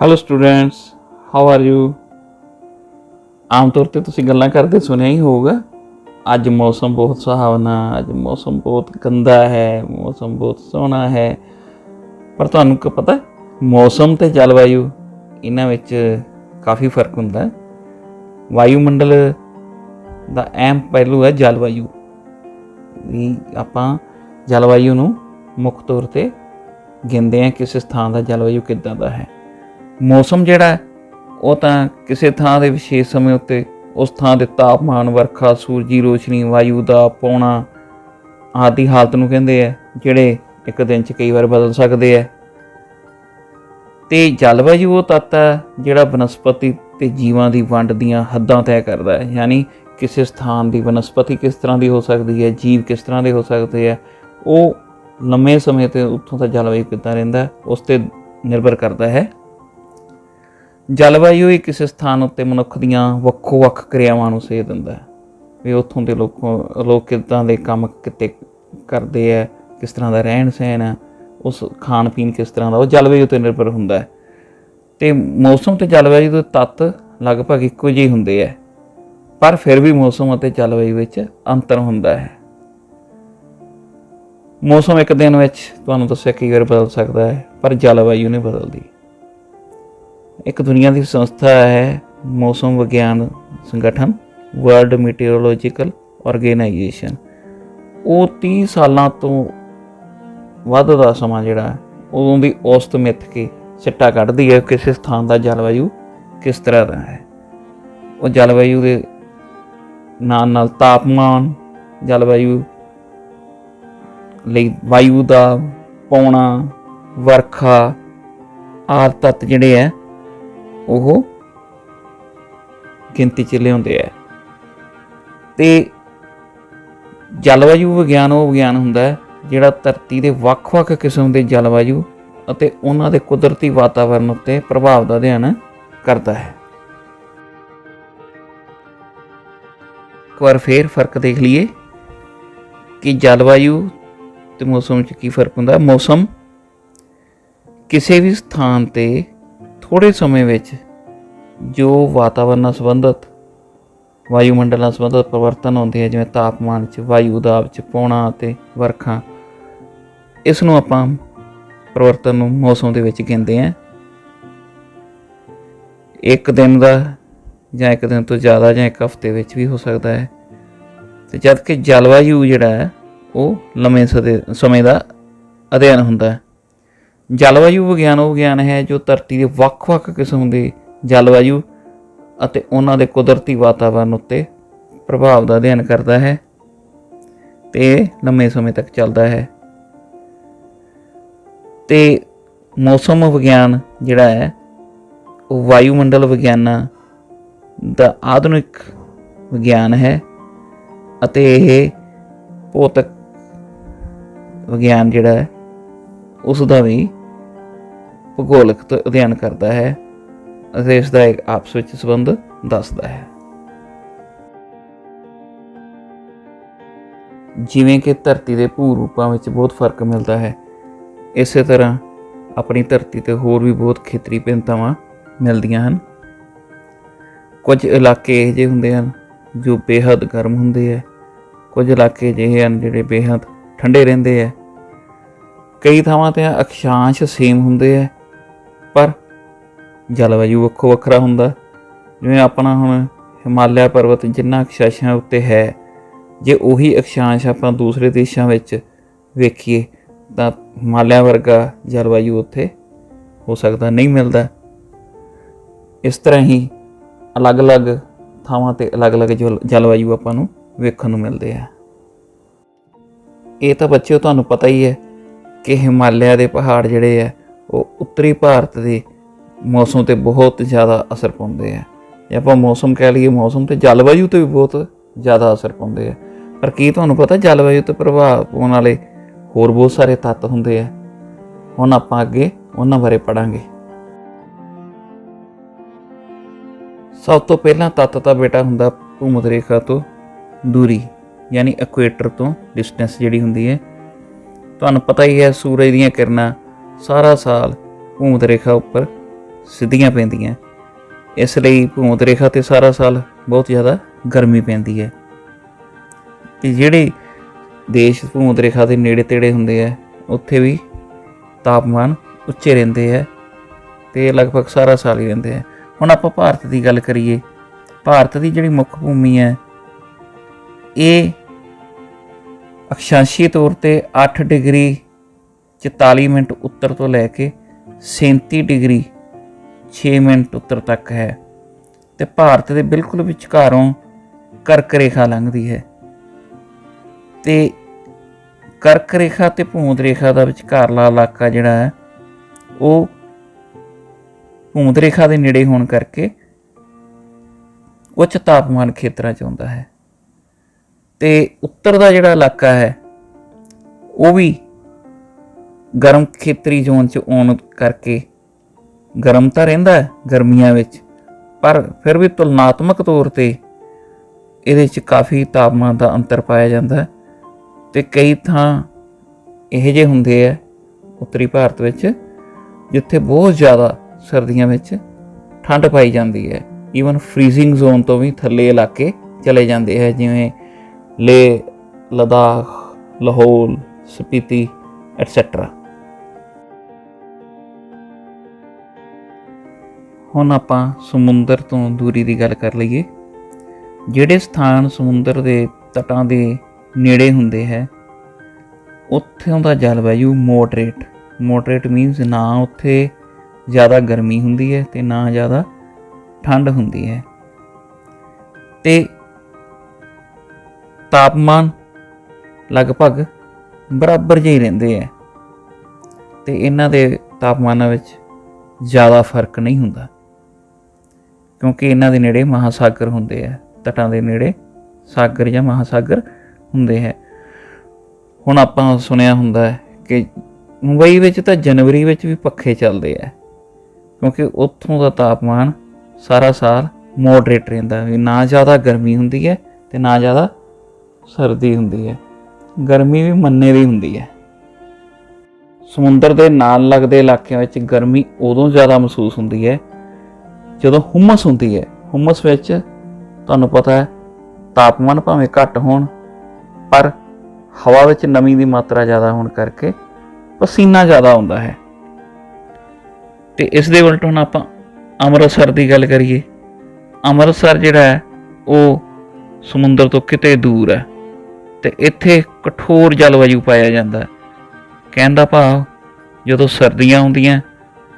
Hello students, how are you. ਆਮ ਤੌਰ 'ਤੇ ਤੁਸੀਂ ਗੱਲਾਂ ਕਰਦੇ ਸੁਣਿਆ ਹੀ ਹੋਊਗਾ, ਅੱਜ ਮੌਸਮ ਬਹੁਤ ਸੁਹਾਵਣਾ, ਅੱਜ ਮੌਸਮ ਬਹੁਤ ਗੰਦਾ ਹੈ, ਮੌਸਮ ਬਹੁਤ ਸੋਹਣਾ ਹੈ। ਪਰ ਤੁਹਾਨੂੰ ਕੀ ਪਤਾ, ਮੌਸਮ ਅਤੇ ਜਲਵਾਯੂ ਇਹਨਾਂ ਵਿੱਚ ਕਾਫੀ ਫਰਕ ਹੁੰਦਾ। ਵਾਯੂਮੰਡਲ ਦਾ ਅਹਿਮ ਪਹਿਲੂ ਹੈ ਜਲਵਾਯੂ। ਵੀ ਆਪਾਂ ਜਲਵਾਯੂ ਨੂੰ ਮੁੱਖ ਤੌਰ 'ਤੇ ਗਿਣਦੇ ਹਾਂ, ਕਿਸੇ ਸਥਾਨ ਦਾ ਜਲਵਾਯੂ ਕਿੱਦਾਂ ਦਾ ਹੈ। ਮੌਸਮ ਜਿਹੜਾ ਉਹ ਤਾਂ ਕਿਸੇ ਥਾਂ ਦੇ ਵਿਸ਼ੇਸ਼ ਸਮੇਂ ਉੱਤੇ ਉਸ ਥਾਂ ਦੇ ਤਾਪਮਾਨ, ਵਰਖਾ, ਸੂਰਜੀ ਰੋਸ਼ਨੀ, ਵਾਯੂ ਦਾ ਪੌਣਾ ਆਦਿ ਹਾਲਤ ਨੂੰ ਕਹਿੰਦੇ ਆ, ਜਿਹੜੇ ਇੱਕ ਦਿਨ 'ਚ ਕਈ ਵਾਰ ਬਦਲ ਸਕਦੇ ਆ। ਅਤੇ ਜਲਵਾਯੂ ਉਹ ਤੱਤ ਹੈ ਜਿਹੜਾ ਬਨਸਪਤੀ ਅਤੇ ਜੀਵਾਂ ਦੀ ਵੰਡ ਦੀਆਂ ਹੱਦਾਂ ਤੈਅ ਕਰਦਾ ਹੈ। ਯਾਨੀ ਕਿਸੇ ਸਥਾਨ ਦੀ ਬਨਸਪਤੀ ਕਿਸ ਤਰ੍ਹਾਂ ਦੀ ਹੋ ਸਕਦੀ ਹੈ, ਜੀਵ ਕਿਸ ਤਰ੍ਹਾਂ ਦੇ ਹੋ ਸਕਦੇ ਆ, ਉਹ ਲੰਮੇ ਸਮੇਂ 'ਤੇ ਉੱਥੋਂ ਦਾ ਜਲਵਾਯੂ ਕਿੱਦਾਂ ਰਹਿੰਦਾ ਉਸ 'ਤੇ ਨਿਰਭਰ ਕਰਦਾ ਹੈ। ਜਲਵਾਯੂ ਹੀ ਕਿਸੇ ਸਥਾਨ ਉੱਤੇ ਮਨੁੱਖ ਦੀਆਂ ਵੱਖੋ ਵੱਖ ਕਿਰਿਆਵਾਂ ਨੂੰ ਸੇਧ ਦਿੰਦਾ ਹੈ। ਵੀ ਉੱਥੋਂ ਦੇ ਲੋਕ ਕਿੱਦਾਂ ਦੇ ਕੰਮ ਕਿਤੇ ਕਰਦੇ ਹੈ, ਕਿਸ ਤਰ੍ਹਾਂ ਦਾ ਰਹਿਣ ਸਹਿਣ ਹੈ, ਉਸ ਖਾਣ ਪੀਣ ਕਿਸ ਤਰ੍ਹਾਂ ਦਾ, ਉਹ ਜਲਵਾਯੂ 'ਤੇ ਨਿਰਭਰ ਹੁੰਦਾ ਹੈ। ਅਤੇ ਮੌਸਮ ਅਤੇ ਜਲਵਾਯੂ ਦੇ ਤੱਤ ਲਗਭਗ ਇੱਕੋ ਜਿਹੇ ਹੁੰਦੇ ਹੈ, ਪਰ ਫਿਰ ਵੀ ਮੌਸਮ ਅਤੇ ਜਲਵਾਯੂ ਵਿੱਚ ਅੰਤਰ ਹੁੰਦਾ ਹੈ। ਮੌਸਮ ਇੱਕ ਦਿਨ ਵਿੱਚ ਤੁਹਾਨੂੰ ਦੱਸਿਆ ਕਈ ਵਾਰ ਬਦਲ ਸਕਦਾ ਹੈ, ਪਰ ਜਲਵਾਯੂ ਨਹੀਂ ਬਦਲਦੀ। ਇੱਕ ਦੁਨੀਆ ਦੀ ਸੰਸਥਾ ਹੈ ਮੌਸਮ ਵਿਗਿਆਨ ਸੰਗਠਨ, ਵਰਲਡ ਮੀਟੀਓਰੋਲੋਜੀਕਲ ਆਰਗੇਨਾਈਜੇਸ਼ਨ। ਉਹ 30 ਸਾਲਾਂ ਤੋਂ ਵੱਧ ਦਾ ਸਮਾਂ ਜਿਹੜਾ ਉਦੋਂ ਦੀ ਔਸਤ ਮਿੱਥ ਕੇ ਸਿੱਟਾ ਕੱਢਦੀ ਹੈ ਕਿਸੇ ਸਥਾਨ ਦਾ ਜਲਵਾਯੂ ਕਿਸ ਤਰ੍ਹਾਂ ਦਾ ਹੈ। ਉਹ ਜਲਵਾਯੂ ਦੇ ਨਾਲ ਨਾਲ ਤਾਪਮਾਨ, ਜਲਵਾਯੂ ਲਈ ਵਾਯੂ ਦਾ ਪੌਣਾ, ਵਰਖਾ ਆਦਿ ਤੱਤ ਜਿਹੜੇ ਹੈ ਉਹ ਗਿਣਤੀ 'ਚ ਲਿਆਉਂਦੇ ਹੈ। ਅਤੇ ਜਲਵਾਯੂ ਵਿਗਿਆਨ ਉਹ ਵਿਗਿਆਨ ਹੁੰਦਾ ਹੈ ਜਿਹੜਾ ਧਰਤੀ ਦੇ ਵੱਖ ਵੱਖ ਕਿਸਮ ਦੇ ਜਲਵਾਯੂ ਅਤੇ ਉਹਨਾਂ ਦੇ ਕੁਦਰਤੀ ਵਾਤਾਵਰਨ ਉੱਤੇ ਪ੍ਰਭਾਵ ਦਾ ਅਧਿਐਨ ਕਰਦਾ ਹੈ। ਇੱਕ ਵਾਰ ਫੇਰ ਫਰਕ ਦੇਖ ਲਈਏ ਕਿ ਜਲਵਾਯੂ ਅਤੇ ਮੌਸਮ 'ਚ ਕੀ ਫਰਕ ਹੁੰਦਾ। ਮੌਸਮ ਕਿਸੇ ਵੀ ਸਥਾਨ 'ਤੇ ਥੋੜ੍ਹੇ ਸਮੇਂ ਵਿੱਚ ਜੋ ਵਾਤਾਵਰਨ ਨਾਲ ਸੰਬੰਧਿਤ, ਵਾਯੂਮੰਡਲ ਨਾਲ ਸੰਬੰਧਿਤ ਪਰਿਵਰਤਨ ਹੁੰਦੇ ਆ, ਜਿਵੇਂ ਤਾਪਮਾਨ 'ਚ, ਵਾਯੂ ਦਾਬ 'ਚ, ਪੌਣਾ ਅਤੇ ਵਰਖਾ, ਇਸ ਨੂੰ ਆਪਾਂ ਪਰਿਵਰਤਨ ਨੂੰ ਮੌਸਮ ਦੇ ਵਿੱਚ ਗਿਣਦੇ ਹਾਂ। ਇੱਕ ਦਿਨ ਦਾ ਜਾਂ ਇੱਕ ਦਿਨ ਤੋਂ ਜ਼ਿਆਦਾ ਜਾਂ ਇੱਕ ਹਫ਼ਤੇ ਵਿੱਚ ਵੀ ਹੋ ਸਕਦਾ ਹੈ। ਅਤੇ ਜਦ ਕਿ ਜਲਵਾਯੂ ਜਿਹੜਾ ਹੈ ਉਹ ਲੰਮੇ ਸਮੇਂ ਦਾ ਅਧਿਐਨ ਹੁੰਦਾ ਹੈ। ਜਲਵਾਯੂ ਵਿਗਿਆਨ ਉਹ ਵਿਗਿਆਨ ਹੈ ਜੋ ਧਰਤੀ ਦੇ ਵੱਖ ਵੱਖ ਕਿਸਮ ਦੇ ਜਲਵਾਯੂ ਅਤੇ ਉਹਨਾਂ ਦੇ ਕੁਦਰਤੀ ਵਾਤਾਵਰਨ ਉੱਤੇ ਪ੍ਰਭਾਵ ਦਾ ਅਧਿਐਨ ਕਰਦਾ ਹੈ ਅਤੇ ਲੰਮੇ ਸਮੇਂ ਤੱਕ ਚੱਲਦਾ ਹੈ। ਅਤੇ ਮੌਸਮ ਵਿਗਿਆਨ ਜਿਹੜਾ ਹੈ ਉਹ ਵਾਯੂਮੰਡਲ ਵਿਗਿਆਨਾਂ ਦਾ ਆਧੁਨਿਕ ਵਿਗਿਆਨ ਹੈ ਅਤੇ ਇਹ ਭੌਤਿਕ ਵਿਗਿਆਨ ਜਿਹੜਾ ਹੈ ਉਸ ਦਾ ਵੀ ਭੂਗੋਲਿਕ ਅਧਿਐਨ ਕਰਦਾ ਹੈ ਅਤੇ ਇਸ ਦਾ ਇੱਕ ਆਪਸ ਵਿੱਚ ਸੰਬੰਧ ਦੱਸਦਾ ਹੈ। ਜਿਵੇਂ ਕਿ ਧਰਤੀ ਦੇ ਭੂ ਰੂਪਾਂ ਵਿੱਚ ਬਹੁਤ ਫਰਕ ਮਿਲਦਾ ਹੈ, ਇਸੇ ਤਰ੍ਹਾਂ ਆਪਣੀ ਧਰਤੀ 'ਤੇ ਹੋਰ ਵੀ ਬਹੁਤ ਖੇਤਰੀ ਭਿੰਨਤਾਵਾਂ ਮਿਲਦੀਆਂ ਹਨ। ਕੁਝ ਇਲਾਕੇ ਇਹੋ ਜਿਹੇ ਹੁੰਦੇ ਹਨ ਜੋ ਬੇਹੱਦ ਗਰਮ ਹੁੰਦੇ ਹੈ, ਕੁਝ ਇਲਾਕੇ ਅਜਿਹੇ ਹਨ ਜਿਹੜੇ ਬੇਹੱਦ ਠੰਡੇ ਰਹਿੰਦੇ ਹੈ। ਕਈ ਥਾਵਾਂ 'ਤੇ ਅਕਸ਼ਾਂਸ਼ ਸੇਮ ਹੁੰਦੇ ਹੈ, ਪਰ ਜਲਵਾਯੂ ਵੱਖੋ ਵੱਖਰਾ ਹੁੰਦਾ। ਜਿਵੇਂ ਆਪਣਾ ਹੁਣ ਹਿਮਾਲਿਆ ਪਰਬਤ ਜਿੰਨਾ ਅਕਸ਼ਾਂਸ਼ਾਂ ਉੱਤੇ ਹੈ, ਜੇ ਉਹੀ ਅਕਸ਼ਾਂਸ਼ ਆਪਾਂ ਦੂਸਰੇ ਦੇਸ਼ਾਂ ਵਿੱਚ ਵੇਖੀਏ ਤਾਂ ਹਿਮਾਲਿਆ ਵਰਗਾ ਜਲਵਾਯੂ ਉੱਥੇ ਹੋ ਸਕਦਾ ਨਹੀਂ ਮਿਲਦਾ। ਇਸ ਤਰ੍ਹਾਂ ਹੀ ਅਲੱਗ-ਅਲੱਗ ਥਾਵਾਂ 'ਤੇ ਅਲੱਗ-ਅਲੱਗ ਜਲਵਾਯੂ ਆਪਾਂ ਨੂੰ ਵੇਖਣ ਨੂੰ ਮਿਲਦੇ ਆ। ਇਹ ਤਾਂ ਬੱਚਿਓ ਤੁਹਾਨੂੰ ਪਤਾ ਹੀ ਹੈ ਕਿ ਹਿਮਾਲਿਆ ਦੇ ਪਹਾੜ ਜਿਹੜੇ ਹੈ ਉਹ ਉੱਤਰੀ ਭਾਰਤ ਦੇ ਮੌਸਮ 'ਤੇ ਬਹੁਤ ਜ਼ਿਆਦਾ ਅਸਰ ਪਾਉਂਦੇ ਆ। ਜੇ ਆਪਾਂ ਮੌਸਮ ਕਹਿ ਲਈਏ, ਮੌਸਮ 'ਤੇ ਜਲਵਾਯੂ 'ਤੇ ਵੀ ਬਹੁਤ ਜ਼ਿਆਦਾ ਅਸਰ ਪਾਉਂਦੇ ਆ। ਪਰ ਕੀ ਤੁਹਾਨੂੰ ਪਤਾ ਜਲਵਾਯੂ 'ਤੇ ਪ੍ਰਭਾਵ ਪਾਉਣ ਵਾਲੇ ਹੋਰ ਬਹੁਤ ਸਾਰੇ ਤੱਤ ਹੁੰਦੇ ਆ। ਹੁਣ ਆਪਾਂ ਅੱਗੇ ਉਹਨਾਂ ਬਾਰੇ ਪੜ੍ਹਾਂਗੇ। ਸਭ ਤੋਂ ਪਹਿਲਾਂ ਤੱਤ ਤਾਂ ਬੇਟਾ ਹੁੰਦਾ ਭੂਮਧ ਰੇਖਾ ਤੋਂ ਦੂਰੀ, ਯਾਨੀ ਇਕੁਏਟਰ ਤੋਂ ਡਿਸਟੈਂਸ ਜਿਹੜੀ ਹੁੰਦੀ ਹੈ। ਤੁਹਾਨੂੰ ਪਤਾ ਹੀ ਹੈ ਸੂਰਜ ਦੀਆਂ ਕਿਰਨਾਂ ਸਾਰਾ ਸਾਲ ਭੂਮਧ ਰੇਖਾ ਉੱਪਰ ਸਿੱਧੀਆਂ ਪੈਂਦੀਆਂ, ਇਸ ਲਈ ਭੂਮਧ ਰੇਖਾ 'ਤੇ ਸਾਰਾ ਸਾਲ ਬਹੁਤ ਜ਼ਿਆਦਾ ਗਰਮੀ ਪੈਂਦੀ ਹੈ। ਅਤੇ ਜਿਹੜੇ ਦੇਸ਼ ਭੂਮਧ ਰੇਖਾ ਦੇ ਨੇੜੇ ਤੇੜੇ ਹੁੰਦੇ ਹੈ ਉੱਥੇ ਵੀ ਤਾਪਮਾਨ ਉੱਚੇ ਰਹਿੰਦੇ ਹੈ ਅਤੇ ਲਗਭਗ ਸਾਰਾ ਸਾਲ ਹੀ ਰਹਿੰਦੇ ਹੈ। ਹੁਣ ਆਪਾਂ ਭਾਰਤ ਦੀ ਗੱਲ ਕਰੀਏ, ਭਾਰਤ ਦੀ ਜਿਹੜੀ ਮੁੱਖ ਭੂਮੀ ਹੈ ਇਹ ਅਕਸ਼ਾਂਸ਼ੀ ਤੌਰ 'ਤੇ 8 ਡਿਗਰੀ 44 ਮਿੰਟ ਉੱਤਰ ਤੋਂ ਲੈ ਕੇ 37 ਡਿਗਰੀ 6 ਮਿੰਟ ਉੱਤਰ ਤੱਕ ਹੈ, ਅਤੇ ਭਾਰਤ ਦੇ ਬਿਲਕੁਲ ਵਿਚਕਾਰੋਂ ਕਰਕ ਰੇਖਾ ਲੰਘਦੀ ਹੈ। ਅਤੇ ਕਰਕ ਰੇਖਾ ਅਤੇ ਭੂਮਧ ਰੇਖਾ ਦਾ ਵਿਚਕਾਰਲਾ ਇਲਾਕਾ ਜਿਹੜਾ ਹੈ ਉਹ ਭੂਮਧ ਰੇਖਾ ਦੇ ਨੇੜੇ ਹੋਣ ਕਰਕੇ ਉੱਚ ਤਾਪਮਾਨ ਖੇਤਰਾਂ 'ਚ ਆਉਂਦਾ ਹੈ। ਅਤੇ ਉੱਤਰ ਦਾ ਜਿਹੜਾ ਇਲਾਕਾ ਹੈ ਉਹ ਵੀ ਗਰਮ ਖੇਤਰੀ ਜ਼ੋਨ 'ਚ ਆਉਣ ਕਰਕੇ ਗਰਮ ਤਾਂ ਰਹਿੰਦਾ ਹੈ ਗਰਮੀਆਂ ਵਿੱਚ, ਪਰ ਫਿਰ ਵੀ ਤੁਲਨਾਤਮਕ ਤੌਰ 'ਤੇ ਇਹਦੇ 'ਚ ਕਾਫੀ ਤਾਪਮਾਨ ਦਾ ਅੰਤਰ ਪਾਇਆ ਜਾਂਦਾ। ਅਤੇ ਕਈ ਥਾਂ ਇਹੋ ਜਿਹੇ ਹੁੰਦੇ ਹੈ ਉੱਤਰੀ ਭਾਰਤ ਵਿੱਚ ਜਿੱਥੇ ਬਹੁਤ ਜ਼ਿਆਦਾ ਸਰਦੀਆਂ ਵਿੱਚ ਠੰਡ ਪਾਈ ਜਾਂਦੀ ਹੈ, ਈਵਨ ਫਰੀਜ਼ਿੰਗ ਜ਼ੋਨ ਤੋਂ ਵੀ ਥੱਲੇ ਇਲਾਕੇ ਚਲੇ ਜਾਂਦੇ ਹੈ, ਜਿਵੇਂ ਲੇਹ ਲਦਾਖ, ਲਾਹੌਰ, ਸਪੀਤੀ ਐਟਸੈਟਰਾ। ਹੁਣ ਆਪਾਂ ਸਮੁੰਦਰ ਤੋਂ ਦੂਰੀ ਦੀ ਗੱਲ ਕਰ ਲਈਏ। ਜਿਹੜੇ ਸਥਾਨ ਸਮੁੰਦਰ ਦੇ ਤਟਾਂ ਦੇ ਨੇੜੇ ਹੁੰਦੇ ਹੈ ਉੱਥੋਂ ਦਾ ਜਲਵਾਯੂ ਮੋਡਰੇਟ ਮੀਨਸ ਨਾ ਉੱਥੇ ਜ਼ਿਆਦਾ ਗਰਮੀ ਹੁੰਦੀ ਹੈ ਅਤੇ ਨਾ ਜ਼ਿਆਦਾ ਠੰਡ ਹੁੰਦੀ ਹੈ, ਅਤੇ ਤਾਪਮਾਨ ਲਗਭਗ ਬਰਾਬਰ ਜਿਹੇ ਰਹਿੰਦੇ ਹੈ, ਅਤੇ ਇਹਨਾਂ ਦੇ ਤਾਪਮਾਨਾਂ ਵਿੱਚ ਜ਼ਿਆਦਾ ਫਰਕ ਨਹੀਂ ਹੁੰਦਾ ਕਿਉਂਕਿ ਇਹਨਾਂ ਦੇ ਨੇੜੇ ਮਹਾਸਾਗਰ ਹੁੰਦੇ ਹੈ, ਤਟਾਂ ਦੇ ਨੇੜੇ ਸਾਗਰ ਜਾਂ ਮਹਾਸਾਗਰ ਹੁੰਦੇ ਹੈ। ਹੁਣ ਆਪਾਂ ਸੁਣਿਆ ਹੁੰਦਾ ਹੈ ਕਿ ਮੁੰਬਈ ਵਿੱਚ ਤਾਂ ਜਨਵਰੀ ਵਿੱਚ ਵੀ ਪੱਖੇ ਚੱਲਦੇ ਹੈ ਕਿਉਂਕਿ ਉੱਥੋਂ ਦਾ ਤਾਪਮਾਨ ਸਾਰਾ ਸਾਲ ਮੋਡਰੇਟ ਰਹਿੰਦਾ, ਵੀ ਨਾ ਜ਼ਿਆਦਾ ਗਰਮੀ ਹੁੰਦੀ ਹੈ ਅਤੇ ਨਾ ਜ਼ਿਆਦਾ ਸਰਦੀ ਹੁੰਦੀ ਹੈ, ਗਰਮੀ ਵੀ ਮੰਨੇ ਦੀ ਹੁੰਦੀ ਹੈ। ਸਮੁੰਦਰ ਦੇ ਨਾਲ ਲੱਗਦੇ ਇਲਾਕਿਆਂ ਵਿੱਚ ਗਰਮੀ ਉਦੋਂ ਜ਼ਿਆਦਾ ਮਹਿਸੂਸ ਹੁੰਦੀ ਹੈ ਜਦੋਂ ਹੁਮਸ ਹੁੰਦੀ ਹੈ। ਹੁਮਸ ਵਿੱਚ ਤੁਹਾਨੂੰ ਪਤਾ ਹੈ ਤਾਪਮਾਨ ਭਾਵੇਂ ਘੱਟ ਹੋਣ ਪਰ ਹਵਾ ਵਿੱਚ ਨਮੀ ਦੀ ਮਾਤਰਾ ਜ਼ਿਆਦਾ ਹੋਣ ਕਰਕੇ ਪਸੀਨਾ ਜ਼ਿਆਦਾ ਆਉਂਦਾ ਹੈ। ਅਤੇ ਇਸ ਦੇ ਉਲਟ ਹੁਣ ਆਪਾਂ ਅੰਮ੍ਰਿਤਸਰ ਦੀ ਗੱਲ ਕਰੀਏ, ਅੰਮ੍ਰਿਤਸਰ ਜਿਹੜਾ ਹੈ ਉਹ ਸਮੁੰਦਰ ਤੋਂ ਕਿਤੇ ਦੂਰ ਹੈ ਅਤੇ ਇੱਥੇ ਕਠੋਰ ਜਲਵਾਯੂ ਪਾਇਆ ਜਾਂਦਾ। ਕਹਿਣ ਦਾ ਭਾਵ ਜਦੋਂ ਸਰਦੀਆਂ ਹੁੰਦੀਆਂ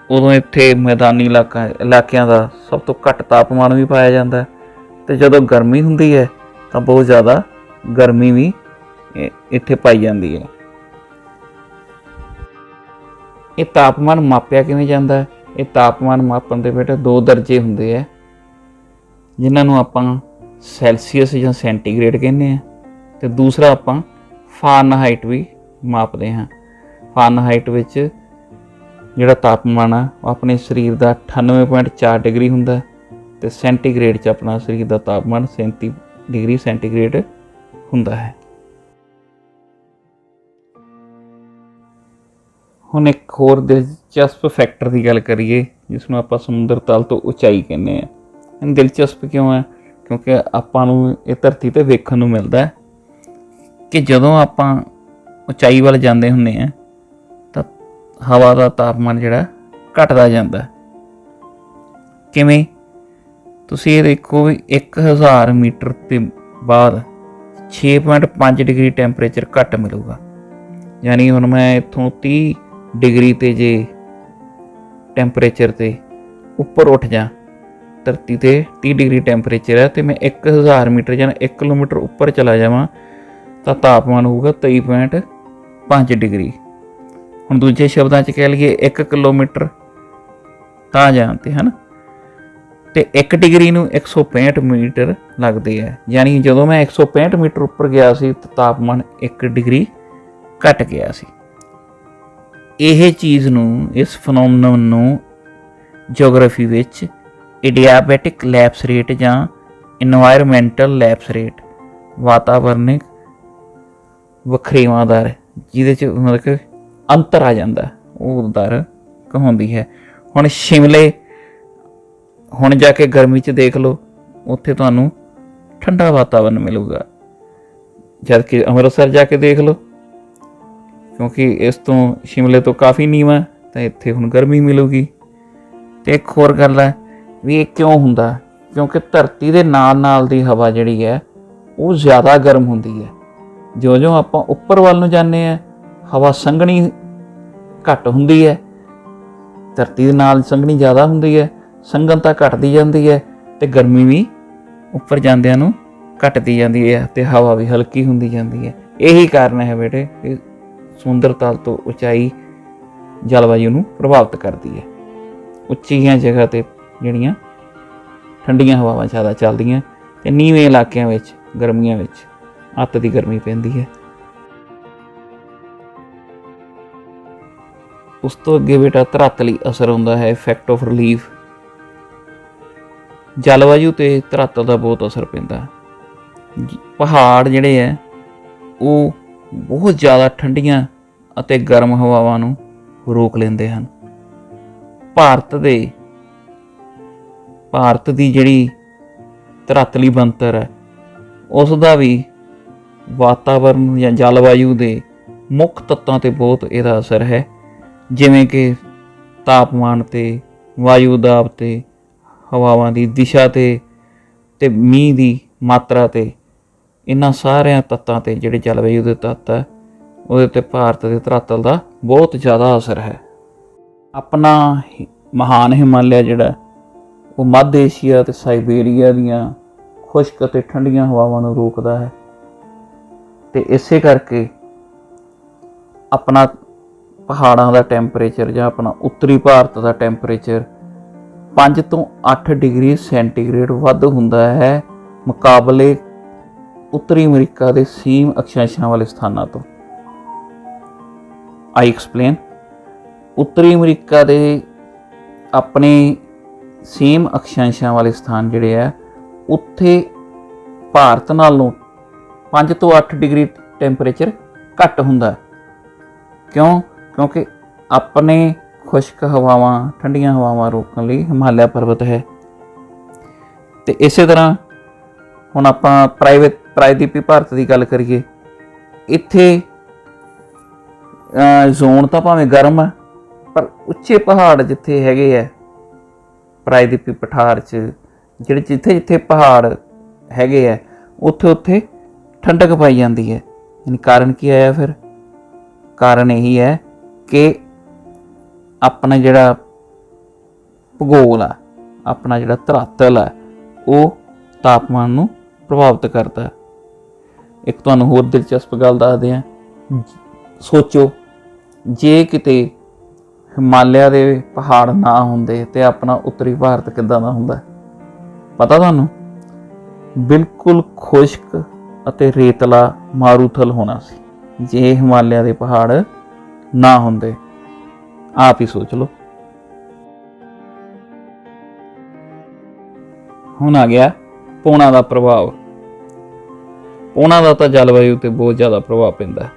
ਉਦੋਂ ਇੱਥੇ ਮੈਦਾਨੀ ਇਲਾਕਿਆਂ ਦਾ ਸਭ ਤੋਂ ਘੱਟ ਤਾਪਮਾਨ ਵੀ ਪਾਇਆ ਜਾਂਦਾ, ਅਤੇ ਜਦੋਂ ਗਰਮੀ ਹੁੰਦੀ ਹੈ ਤਾਂ ਬਹੁਤ ਜ਼ਿਆਦਾ ਗਰਮੀ ਵੀ ਇੱਥੇ ਪਾਈ ਜਾਂਦੀ ਹੈ। ਇਹ ਤਾਪਮਾਨ ਮਾਪਿਆ ਕਿਵੇਂ ਜਾਂਦਾ ਹੈ? ਇਹ ਤਾਪਮਾਨ ਮਾਪਣ ਦੇ ਬੇਟੇ 2 ਦਰਜੇ ਹੁੰਦੇ ਹੈ ਜਿਨ੍ਹਾਂ ਨੂੰ ਆਪਾਂ ਸੈਲਸੀਅਸ ਜਾਂ ਸੈਂਟੀਗ੍ਰੇਡ ਕਹਿੰਦੇ ਹਾਂ, ਅਤੇ ਦੂਸਰਾ ਆਪਾਂ ਫਾਰਨਹਾਈਟ ਵੀ ਮਾਪਦੇ ਹਾਂ। ਫਾਰਨਹਾਈਟ ਵਿੱਚ ਜਿਹੜਾ ਤਾਪਮਾਨ ਆ ਉਹ ਆਪਣੇ ਸਰੀਰ ਦਾ 98.4 ਡਿਗਰੀ ਹੁੰਦਾ, ਅਤੇ ਸੈਂਟੀਗ੍ਰੇਡ 'ਚ ਆਪਣਾ ਸਰੀਰ ਦਾ ਤਾਪਮਾਨ 37 ਡਿਗਰੀ ਸੈਂਟੀਗ੍ਰੇਡ ਹੁੰਦਾ ਹੈ। ਹੁਣ ਇੱਕ ਹੋਰ ਦਿਲਚਸਪ ਫੈਕਟਰ ਦੀ ਗੱਲ ਕਰੀਏ ਜਿਸ ਨੂੰ ਆਪਾਂ ਸਮੁੰਦਰ ਤਲ ਤੋਂ ਉਚਾਈ ਕਹਿੰਦੇ ਹਾਂ। ਦਿਲਚਸਪ ਕਿਉਂ ਹੈ? ਕਿਉਂਕਿ ਆਪਾਂ ਨੂੰ ਇਹ ਧਰਤੀ 'ਤੇ ਵੇਖਣ ਨੂੰ ਮਿਲਦਾ ਕਿ ਜਦੋਂ ਆਪਾਂ ਉਚਾਈ ਵੱਲ ਜਾਂਦੇ ਹੁੰਦੇ ਹਾਂ ਤਾਂ ਹਵਾ ਦਾ ਤਾਪਮਾਨ ਜਿਹੜਾ ਘਟਦਾ ਜਾਂਦਾ। ਕਿਵੇਂ? ਤੁਸੀਂ ਇਹ ਦੇਖੋ ਵੀ 1000 ਮੀਟਰ ਤੋਂ ਬਾਅਦ 6.5 ਡਿਗਰੀ ਟੈਂਪਰੇਚਰ ਘੱਟ ਮਿਲੂਗਾ। ਯਾਨੀ ਹੁਣ ਮੈਂ ਇੱਥੋਂ 30 ਡਿਗਰੀ 'ਤੇ ਜੇ ਟੈਂਪਰੇਚਰ 'ਤੇ ਉੱਪਰ ਉੱਠ ਜਾ, ਧਰਤੀ 'ਤੇ 30 ਡਿਗਰੀ ਟੈਂਪਰੇਚਰ ਹੈ ਅਤੇ ਮੈਂ 1000 ਮੀਟਰ ਜਾਂ 1 ਕਿਲੋਮੀਟਰ ਉੱਪਰ ਚਲਾ ਜਾਵਾਂ ਤਾਂ ਤਾਪਮਾਨ ਹੋਊਗਾ 23.5 ਡਿਗਰੀ। ਹੁਣ ਦੂਜੇ ਸ਼ਬਦਾਂ 'ਚ ਕਹਿ ਲਈਏ 1 ਕਿਲੋਮੀਟਰ ਤਾਂ ਜਾਣ 'ਤੇ ਹਨ, ਅਤੇ 1 ਡਿਗਰੀ ਨੂੰ 165 ਮੀਟਰ ਲੱਗਦੇ ਹੈ। ਯਾਨੀ ਜਦੋਂ ਮੈਂ 165 ਮੀਟਰ ਉੱਪਰ ਗਿਆ ਸੀ ਤਾਂ ਤਾਪਮਾਨ 1 ਡਿਗਰੀ ਘਟ ਗਿਆ ਸੀ। ਇਹ ਚੀਜ਼ ਨੂੰ, ਇਸ ਫਨੋਮਨਨ ਨੂੰ ਜੀਓਗ੍ਰਾਫੀ ਵਿੱਚ ਇਡੀਆਬੈਟਿਕ ਲੈਪਸ ਰੇਟ ਜਾਂ ਇਨਵਾਇਰਮੈਂਟਲ ਲੈਪਸ ਰੇਟ, ਵਾਤਾਵਰਨਿਕ ਵਖਰੇਵਾਂ ਦਰ, ਜਿਹਦੇ 'ਚ ਮਤਲਬ ਕਿ ਅੰਤਰ ਆ ਜਾਂਦਾ, ਉਹ ਦਰ ਕਹਾਉਂਦੀ ਹੈ। ਹੁਣ ਸ਼ਿਮਲੇ ਹੁਣ ਜਾ ਕੇ ਗਰਮੀ 'ਚ ਦੇਖ ਲਓ, ਉੱਥੇ ਤੁਹਾਨੂੰ ਠੰਡਾ ਵਾਤਾਵਰਨ ਮਿਲੂਗਾ। ਜਦ ਕਿ ਅੰਮ੍ਰਿਤਸਰ ਜਾ ਕੇ ਦੇਖ ਲਓ, ਕਿਉਂਕਿ ਇਸ ਤੋਂ ਸ਼ਿਮਲੇ ਤੋਂ ਕਾਫੀ ਨੀਵਾਂ, ਤਾਂ ਇੱਥੇ ਹੁਣ ਗਰਮੀ ਮਿਲੂਗੀ। ਅਤੇ ਇੱਕ ਹੋਰ ਗੱਲ ਹੈ ਵੀ ਇਹ ਕਿਉਂ ਹੁੰਦਾ, ਕਿਉਂਕਿ ਧਰਤੀ ਦੇ ਨਾਲ ਨਾਲ ਦੀ ਹਵਾ ਜਿਹੜੀ ਹੈ ਉਹ ਜ਼ਿਆਦਾ ਗਰਮ ਹੁੰਦੀ ਹੈ। ਜਿਉਂ ਆਪਾਂ ਉੱਪਰ ਵੱਲ ਨੂੰ ਜਾਂਦੇ ਹਾਂ, ਹਵਾ ਸੰਘਣੀ ਘੱਟ ਹੁੰਦੀ ਹੈ, ਧਰਤੀ ਦੇ ਨਾਲ ਸੰਘਣੀ ਜ਼ਿਆਦਾ ਹੁੰਦੀ ਹੈ, ਸੰਘਣਤਾ ਘਟਦੀ ਜਾਂਦੀ ਹੈ, ਅਤੇ ਗਰਮੀ ਵੀ ਉੱਪਰ ਜਾਂਦਿਆਂ ਨੂੰ ਘਟਦੀ ਜਾਂਦੀ ਹੈ, ਅਤੇ ਹਵਾ ਵੀ ਹਲਕੀ ਹੁੰਦੀ ਜਾਂਦੀ ਹੈ। ਇਹੀ ਕਾਰਨ ਹੈ ਬੇਟੇ ਕਿ ਸਮੁੰਦਰ ਤਲ ਤੋਂ ਉਚਾਈ ਜਲਵਾਯੂ ਨੂੰ ਪ੍ਰਭਾਵਿਤ ਕਰਦੀ ਹੈ। ਉੱਚੀਆਂ ਜਗ੍ਹਾ 'ਤੇ ਜਿਹੜੀਆਂ ਠੰਡੀਆਂ ਹਵਾਵਾਂ ਜ਼ਿਆਦਾ ਚੱਲਦੀਆਂ, ਅਤੇ ਨੀਵੇਂ ਇਲਾਕਿਆਂ ਵਿੱਚ ਗਰਮੀਆਂ ਵਿੱਚ ਅੱਤ ਦੀ ਗਰਮੀ ਪੈਂਦੀ ਹੈ। ਉਸ ਤੋਂ ਅੱਗੇ ਬੇਟਾ ਧਰਾਤਲੀ ਅਸਰ ਹੁੰਦਾ ਹੈ, ਇਫੈਕਟ ਆਫ ਰਿਲੀਫ। ਜਲਵਾਯੂ 'ਤੇ ਧਰਾਤਲ ਦਾ ਬਹੁਤ ਅਸਰ ਪੈਂਦਾ। ਪਹਾੜ ਜਿਹੜੇ ਹੈ ਉਹ ਬਹੁਤ ਜ਼ਿਆਦਾ ਠੰਡੀਆਂ ਅਤੇ ਗਰਮ ਹਵਾਵਾਂ ਨੂੰ ਰੋਕ ਲੈਂਦੇ ਹਨ। ਭਾਰਤ ਦੀ ਜਿਹੜੀ ਧਰਾਤਲੀ ਬਣਤਰ ਹੈ, ਉਸ ਦਾ ਵੀ ਵਾਤਾਵਰਨ ਜਾਂ ਜਲਵਾਯੂ ਦੇ ਮੁੱਖ ਤੱਤਾਂ 'ਤੇ ਬਹੁਤ ਇਹਦਾ ਅਸਰ ਹੈ, ਜਿਵੇਂ ਕਿ ਤਾਪਮਾਨ 'ਤੇ, ਵਾਯੂ ਦਾਬ 'ਤੇ, ਹਵਾਵਾਂ ਦੀ ਦਿਸ਼ਾ 'ਤੇ, ਅਤੇ ਮੀਂਹ ਦੀ ਮਾਤਰਾ 'ਤੇ। ਇਹਨਾਂ ਸਾਰਿਆਂ ਤੱਤਾਂ 'ਤੇ ਜਿਹੜੇ ਜਲਵਾਯੂ ਦੇ ਤੱਤ ਹੈ, ਉਹਦੇ 'ਤੇ ਭਾਰਤ ਦੇ ਧਰਾਤਲ ਦਾ ਬਹੁਤ ਜ਼ਿਆਦਾ ਅਸਰ ਹੈ। ਆਪਣਾ ਮਹਾਨ ਹਿਮਾਲਿਆ ਜਿਹੜਾ ਉਹ ਮੱਧ ਏਸ਼ੀਆ ਅਤੇ ਸਾਈਬੇਰੀਆ ਦੀਆਂ ਖੁਸ਼ਕ ਅਤੇ ਠੰਡੀਆਂ ਹਵਾਵਾਂ ਨੂੰ ਰੋਕਦਾ ਹੈ, ਅਤੇ ਇਸੇ ਕਰਕੇ ਆਪਣਾ ਪਹਾੜਾਂ ਦਾ ਟੈਂਪਰੇਚਰ ਜਾਂ ਆਪਣਾ ਉੱਤਰੀ ਭਾਰਤ ਦਾ ਟੈਂਪਰੇਚਰ 5 ਤੋਂ 8 ਡਿਗਰੀ ਸੈਂਟੀਗ੍ਰੇਡ ਵੱਧ ਹੁੰਦਾ ਹੈ ਮੁਕਾਬਲੇ ਉੱਤਰੀ ਅਮਰੀਕਾ ਦੇ ਸੀਮ ਅਕਸ਼ਾਂਸ਼ਾਂ ਵਾਲੇ ਸਥਾਨਾਂ ਤੋਂ। ਆਈ ਐਕਸਪਲੇਨ। ਉੱਤਰੀ ਅਮਰੀਕਾ ਦੇ ਆਪਣੇ ਸੀਮ ਅਕਸ਼ਾਂਸ਼ਾਂ ਵਾਲੇ ਸਥਾਨ ਜਿਹੜੇ ਆ, ਉੱਥੇ ਭਾਰਤ ਨਾਲੋਂ 5 ਤੋਂ 8 ਡਿਗਰੀ ਟੈਂਪਰੇਚਰ ਘੱਟ ਹੁੰਦਾ। ਕਿਉਂਕਿ ਆਪਣੇ ਖੁਸ਼ਕ ਹਵਾਵਾਂ, ਠੰਡੀਆਂ ਹਵਾਵਾਂ ਰੋਕਣ ਲਈ ਹਿਮਾਲਿਆ ਪਰਬਤ ਹੈ। ਅਤੇ ਇਸੇ ਤਰ੍ਹਾਂ ਹੁਣ ਆਪਾਂ ਪ੍ਰਾਇਦੀਪੀ ਭਾਰਤ ਦੀ ਗੱਲ ਕਰੀਏ, ਇੱਥੇ ਜ਼ੋਨ ਤਾਂ ਭਾਵੇਂ ਗਰਮ ਹੈ, ਪਰ ਉੱਚੇ ਪਹਾੜ ਜਿੱਥੇ ਹੈਗੇ ਹੈ ਪ੍ਰਾਇਦੀਪੀ ਪਠਾਰ 'ਚ, ਜਿਹੜੇ ਜਿੱਥੇ ਪਹਾੜ ਹੈਗੇ ਹੈ, ਉੱਥੇ ਠੰਡਕ ਪਾਈ ਜਾਂਦੀ ਹੈ। ਯਾਨੀ ਕਾਰਨ ਕੀ ਆਇਆ ਫਿਰ? ਕਾਰਨ ਇਹੀ ਹੈ ਕਿ ਆਪਣਾ ਜਿਹੜਾ ਭੂਗੋਲ ਆ, ਆਪਣਾ ਜਿਹੜਾ ਧਰਾਤਲ ਹੈ, ਉਹ ਤਾਪਮਾਨ ਨੂੰ ਪ੍ਰਭਾਵਿਤ ਕਰਦਾ। ਇੱਕ ਤੁਹਾਨੂੰ ਹੋਰ ਦਿਲਚਸਪ ਗੱਲ ਦੱਸਦੇ ਹਾਂ। ਸੋਚੋ, ਜੇ ਕਿਤੇ ਹਿਮਾਲਿਆ ਦੇ ਪਹਾੜ ਨਾ ਹੁੰਦੇ ਤੇ ਆਪਣਾ ਉੱਤਰੀ ਭਾਰਤ ਕਿੱਦਾਂ ਦਾ ਹੁੰਦਾ? ਪਤਾ ਤੁਹਾਨੂੰ? ਬਿਲਕੁਲ ਖੁਸ਼ਕ ਅਤੇ ਰੇਤਲਾ ਮਾਰੂਥਲ ਹੋਣਾ ਸੀ, ਜੇ ਹਿਮਾਲਿਆ ਦੇ ਪਹਾੜ ਨਾ ਹੁੰਦੇ। ਆਪ ਹੀ ਸੋਚ ਲਓ। ਹੁਣ ਆ ਗਿਆ ਪੌਣਾਂ ਦਾ ਪ੍ਰਭਾਵ। ਪੌਣਾਂ ਦਾ ਤਾਂ ਜਲਵਾਯੂ 'ਤੇ ਬਹੁਤ ਜ਼ਿਆਦਾ ਪ੍ਰਭਾਵ ਪੈਂਦਾ।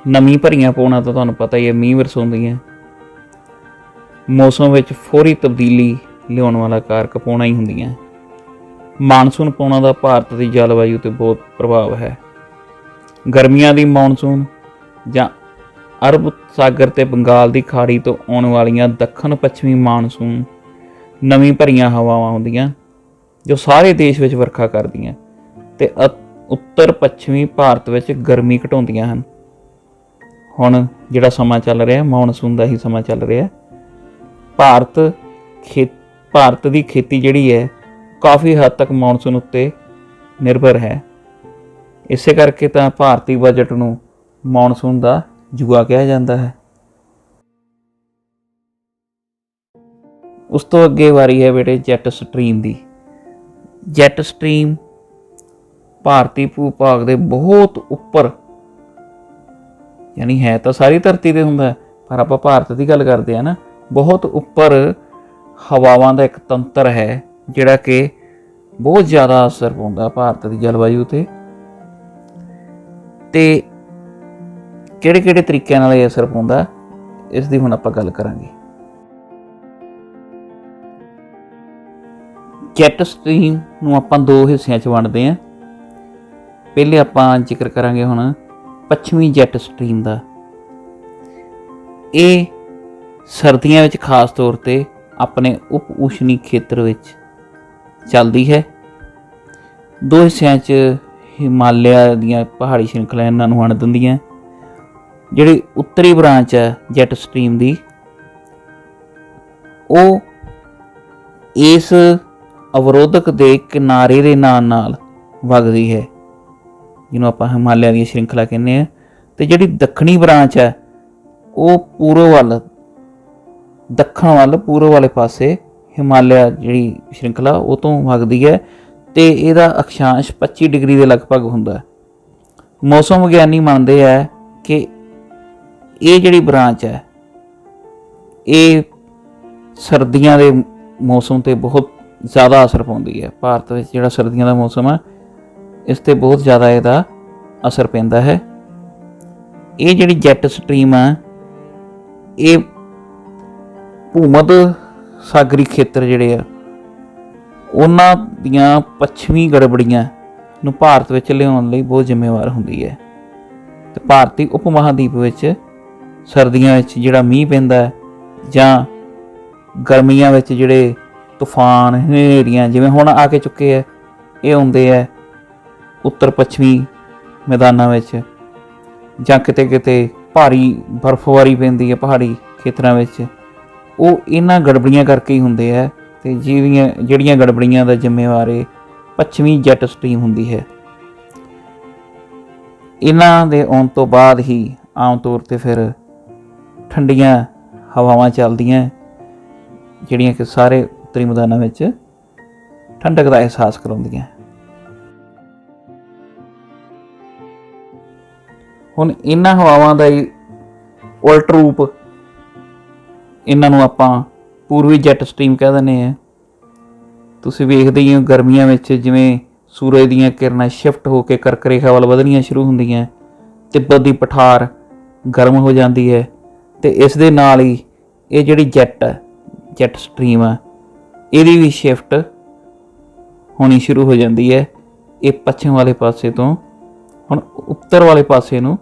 ਨਮੀ ਭਰੀਆਂ ਪੌਣਾਂ ਤਾਂ ਤੁਹਾਨੂੰ ਪਤਾ ਹੀ ਹੈ, ਮੀਂਹ ਵਰਸਾਉਂਦੀਆਂ। ਮੌਸਮ ਵਿੱਚ ਫੌਰੀ ਤਬਦੀਲੀ ਲਿਆਉਣ ਵਾਲਾ ਕਾਰਕ ਪੌਣਾਂ ਹੀ ਹੁੰਦੀਆਂ। ਮਾਨਸੂਨ ਪੌਣਾਂ ਦਾ ਭਾਰਤ ਦੀ ਜਲਵਾਯੂ 'ਤੇ ਬਹੁਤ ਪ੍ਰਭਾਵ ਹੈ। ਗਰਮੀਆਂ ਦੀ ਮਾਨਸੂਨ ਜਾਂ ਅਰਬ ਸਾਗਰ ਤੇ ਬੰਗਾਲ ਦੀ ਖਾੜੀ ਤੋਂ ਆਉਣ ਵਾਲੀਆਂ ਦੱਖਣ ਪੱਛਮੀ ਮਾਨਸੂਨ ਨਮੀ ਭਰੀਆਂ ਹਵਾਵਾਂ ਹੁੰਦੀਆਂ, ਜੋ ਸਾਰੇ ਦੇਸ਼ ਵਿੱਚ ਵਰਖਾ ਕਰਦੀਆਂ ਅਤੇ ਉੱਤਰ ਪੱਛਮੀ ਭਾਰਤ ਵਿੱਚ ਗਰਮੀ ਘਟਾਉਂਦੀਆਂ ਹਨ। ਹੁਣ ਜਿਹੜਾ ਸਮਾਂ ਚੱਲ ਰਿਹਾ, ਮਾਨਸੂਨ ਦਾ ਹੀ ਸਮਾਂ ਚੱਲ ਰਿਹਾ। ਭਾਰਤ ਦੀ ਖੇਤੀ ਜਿਹੜੀ ਹੈ ਕਾਫੀ ਹੱਦ ਤੱਕ ਮਾਨਸੂਨ ਉੱਤੇ ਨਿਰਭਰ ਹੈ। ਇਸੇ ਕਰਕੇ ਤਾਂ ਭਾਰਤੀ ਬਜਟ ਨੂੰ ਮਾਨਸੂਨ ਦਾ ਜੂਆ ਕਿਹਾ ਜਾਂਦਾ ਹੈ। ਉਸ ਤੋਂ ਅੱਗੇ ਵਾਰੀ ਹੈ ਬੇਟੇ ਜੈਟ ਸਟਰੀਮ ਦੀ। ਜੈਟ ਸਟਰੀਮ ਭਾਰਤੀ ਭੂ ਭਾਗ ਦੇ ਬਹੁਤ ਉੱਪਰ, ਯਾਨੀ ਹੈ ਤਾਂ ਸਾਰੀ ਧਰਤੀ 'ਤੇ ਹੁੰਦਾ, पर आप भारत की गल करते हैं ना, बहुत उपर हवावां का एक तंत्र है जिहड़ा कि बहुत ज़्यादा असर पाउंदा भारत की जलवायु ते किहड़े-किहड़े तरीक़े नाल असर पाउंदा, इस दी हुण आपां गल करांगे। जैट स्ट्रीम नूं आपां दो हिस्सिਆਂ 'ਚ वंडदे हैं। पहले आपां जिक्र करांगे हुण पश्चिमी जैट स्ट्रीम का। ये सर्दियों में खास तौर पर अपने उप उष्णी खेत्र में चलती है। दो हिस्सों हिमालय दी पहाड़ी श्रृंखला इन्हां नूं वंड दिंदियां। जिहड़ी उत्तरी ब्रांच है जैट स्ट्रीम की, वो इस अवरोधक के किनारे के नाल वगदी है, जिन्हों आपां हिमालय दी श्रृंखला कहने हैं। तो जिहड़ी दक्षिणी ब्रांच है वो पूर्व वाल दक्षिण वाल पूर्व वाले पासे हिमालय जिहड़ी श्रृंखला वो तो वगदी है। तो इहदा अक्षांश 25 डिग्री के लगभग हुंदा है। मौसम विग्यानी मानते हैं कि ये जिहड़ी ब्रांच है ये सर्दियों के मौसम पर बहुत ज़्यादा असर पाउंदी है। भारत में जिहड़ा सर्दियों का मौसम है इस ते बहुत ज़्यादा इसदा असर पैंदा है। ये जिहड़ी जैट स्ट्रीम है ये भूमध सागरी खेत्र जिहड़े आ उन्हां दियां पश्चिमी गड़बड़ियां नूं भारत विच लिआउण लई बहुत जिम्मेवार हुंदी है। ते भारती उप महाद्वीप विच सर्दियों विच जिहड़ा मींह पैंदा है जां गर्मियां विच जिहड़े तूफान हनेरियां जिवें हुण आ के चुके है, ये आउंदे है उत्तर पश्चिमी मैदानां विच जां किते किते भारी बर्फबारी पैंदी है पहाड़ी खेतरां विच, वो इन्हां गड़बड़ियां करके ही हुंदे है। ते जिहड़ियां गड़बड़ियां दा जिम्मेवार पश्चिमी जैट स्ट्रीम हुंदी है। इन्हां दे आउण तो बाद ही आम तौर ते फिर ठंडियां हवावां चलदियां जिहड़ियां कि सारे उत्तरी मैदानां विच ठंडक दा एहसास कराउंदियां। हुण इन्हां हवावां दा ही उल्ट रूप इन्हां नूं आपां पूर्वी जैट स्ट्रीम कह दिंदे हैं। तुसीं वेखदे ही हो गर्मियां विच जिवें सूरज दीयां किरणां शिफ्ट हो के करक रेखा वल वधणियां शुरू हुंदियां, तिब्बत दी पठार गर्म हो जाती है। तो इस दे नाल ही ये जिहड़ी जैट स्ट्रीम है इहदी भी शिफ्ट होनी शुरू हो जाती है। ये पश्चिम वाले पासे तो हुण उत्तर वाले पासे नूं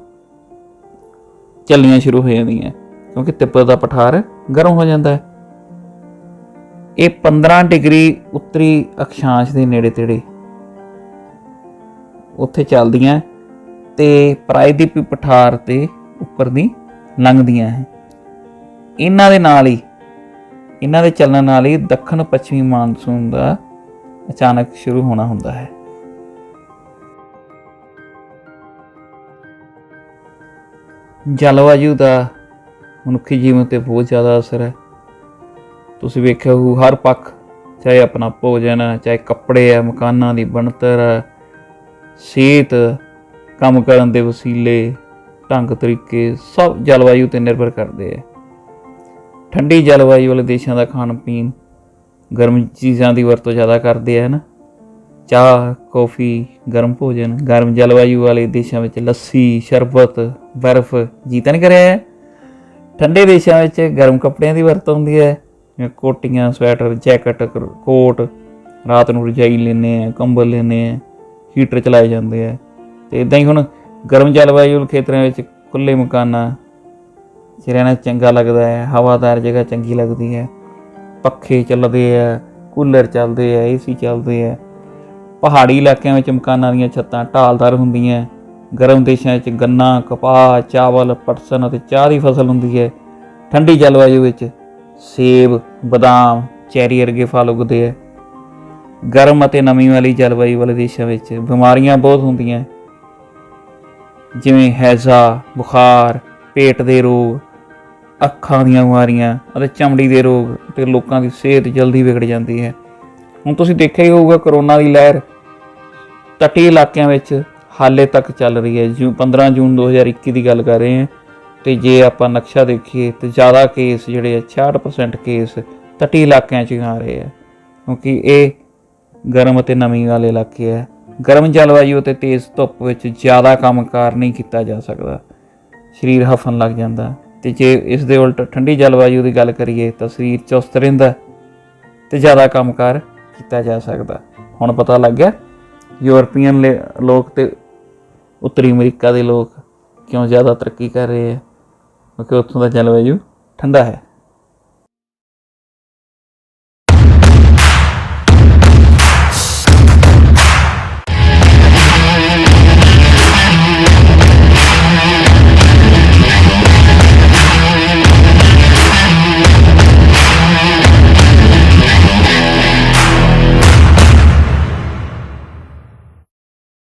चलनियां शुरू हो जांदियां क्योंकि तिब्बत का पठार गर्म हो जाता है। ये 15 डिग्री उत्तरी अक्षांश के नेड़े तेड़े उत्थे चलदियां ते प्रायद्वीपी पठार ते उपर दी लंघदियां है। इन्हां दे नाल ही इन्हां दे चलण नाल ही दक्षिण पश्चिमी मानसून का अचानक शुरू होना हुंदा है। जलवायु का मनुखी जीवन पर बहुत ज़्यादा असर है। तुसीं वेख्या हो हर पक्ष, चाहे अपना भोजन, चाहे कपड़े है, मकानां दी बनतर, सेहत, काम करन दे वसीले, ढंग तरीके सब जलवायु ते निर्भर करते हैं। ठंडी जलवायु वाले देशों का खाण पीन गर्म चीज़ों की वरतों ज़्यादा करते हैं ना, चाह कॉफ़ी गर्म भोजन। गर्म जलवायु वाले देशों में लस्सी शरबत बर्फ जी तो नहीं कराया। ठंडे देशों में गर्म कपड़िया की वरतों होंदी है, कोटियां स्वैटर जैकट कोट, रात को रजाई लेने कंबल लेने हीटर चलाए जाते हैं। तो इदा ही हुण गर्म जलवायु खेत्रों में खुले मकाना च रहना चंगा लगता है, हवादार जगह चंगी लगती है, पखे चलते हैं, कूलर चलते हैं, AC चलते हैं। पहाड़ी इलाकों में मकाना दी छत्तां ढालदार होंदियां। गर्म देशों में गन्ना कपाह चावल पटसन और चाह की फसल होंदी है। ठंडी जलवायु में सेब बदाम चैरी वर्गे फल उगते हैं। गर्म और नमी वाली जलवायु वाले देशों में बीमारियां बहुत होंदियां जिवें हैजा बुखार पेट के रोग अखां दी बीमारियां और चमड़ी के रोग, तो लोगों की सेहत जल्दी बिगड़ जाती है। हुण तुसीं देखिआ ही होऊगा करोना की लहर तटी इलाकों में हाले तक चल रही है। 15 जून 2021 की गल कर रहे हैं ਤੇ ਜੇ ਆਪਾਂ ਨਕਸ਼ਾ ਦੇਖੀਏ ਤੇ ਜ਼ਿਆਦਾ ਕੇਸ ਜਿਹੜੇ ਆ 66% ਕੇਸ ਤਟੀ ਇਲਾਕਿਆਂ 'ਚ ਆ ਰਹੇ ਆ, ਕਿਉਂਕਿ ਇਹ ਗਰਮ ਅਤੇ ਨਮੀ ਵਾਲੇ ਇਲਾਕੇ ਹੈ। ਗਰਮ ਜਲਵਾਯੂ ਅਤੇ ਤੇਜ਼ ਧੁੱਪ ਵਿੱਚ ਜ਼ਿਆਦਾ ਕੰਮਕਾਰ ਨਹੀਂ ਕੀਤਾ ਜਾ ਸਕਦਾ, ਸਰੀਰ ਹਫਣ ਲੱਗ ਜਾਂਦਾ। ਅਤੇ ਜੇ ਇਸ ਦੇ ਉਲਟ ਠੰਡੀ ਜਲਵਾਯੂ ਦੀ ਗੱਲ ਕਰੀਏ ਤਾਂ ਸਰੀਰ ਚੁਸਤ ਰਹਿੰਦਾ ਅਤੇ ਜ਼ਿਆਦਾ ਕੰਮਕਾਰ ਕੀਤਾ ਜਾ ਸਕਦਾ। ਹੁਣ ਪਤਾ ਲੱਗ ਗਿਆ ਯੂਰਪੀਅਨ ਲੋਕ ਅਤੇ ਉੱਤਰੀ ਅਮਰੀਕਾ ਦੇ ਲੋਕ ਕਿਉਂ ਜ਼ਿਆਦਾ ਤਰੱਕੀ ਕਰ ਰਹੇ ਹੈ, ਕਿਉਂਕਿ ਉੱਥੋਂ ਦਾ ਜਲਵਾਯੂ ਠੰਡਾ ਹੈ।